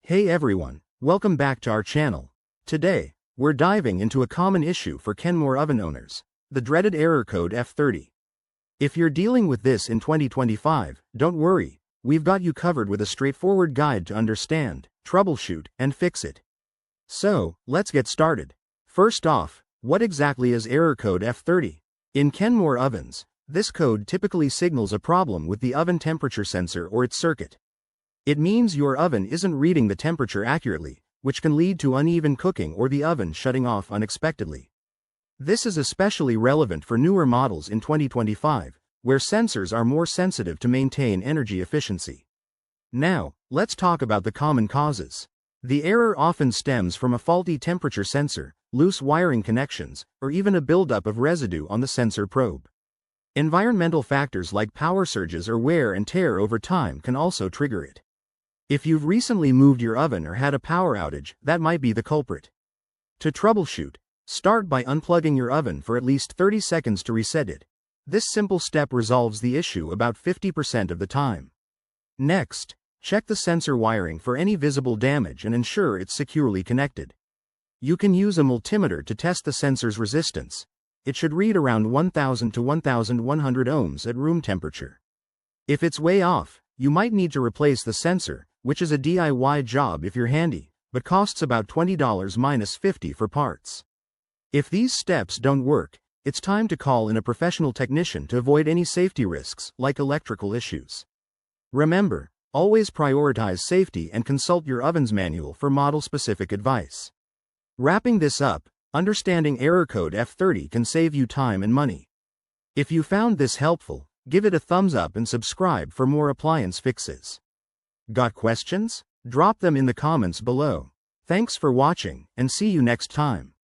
Hey everyone, welcome back to our channel. Today, we're diving into a common issue for Kenmore oven owners, the dreaded error code F30. If you're dealing with this in 2025, don't worry, we've got you covered with a straightforward guide to understand, troubleshoot, and fix it. So, let's get started. First off, what exactly is error code F30? In Kenmore ovens, this code typically signals a problem with the oven temperature sensor or its circuit. It means your oven isn't reading the temperature accurately, which can lead to uneven cooking or the oven shutting off unexpectedly. This is especially relevant for newer models in 2025, where sensors are more sensitive to maintain energy efficiency. Now, let's talk about the common causes. The error often stems from a faulty temperature sensor, loose wiring connections, or even a buildup of residue on the sensor probe. Environmental factors like power surges or wear and tear over time can also trigger it. If you've recently moved your oven or had a power outage, that might be the culprit. To troubleshoot, start by unplugging your oven for at least 30 seconds to reset it. This simple step resolves the issue about 50% of the time. Next, check the sensor wiring for any visible damage and ensure it's securely connected. You can use a multimeter to test the sensor's resistance. It should read around 1000 to 1100 ohms at room temperature. If it's way off, you might need to replace the sensor, which is a DIY job if you're handy, but costs about $20 minus $50 for parts. If these steps don't work, it's time to call in a professional technician to avoid any safety risks, like electrical issues. Remember, always prioritize safety and consult your oven's manual for model-specific advice. Wrapping this up, understanding error code F30 can save you time and money. If you found this helpful, give it a thumbs up and subscribe for more appliance fixes. Got questions? Drop them in the comments below. Thanks for watching, and see you next time.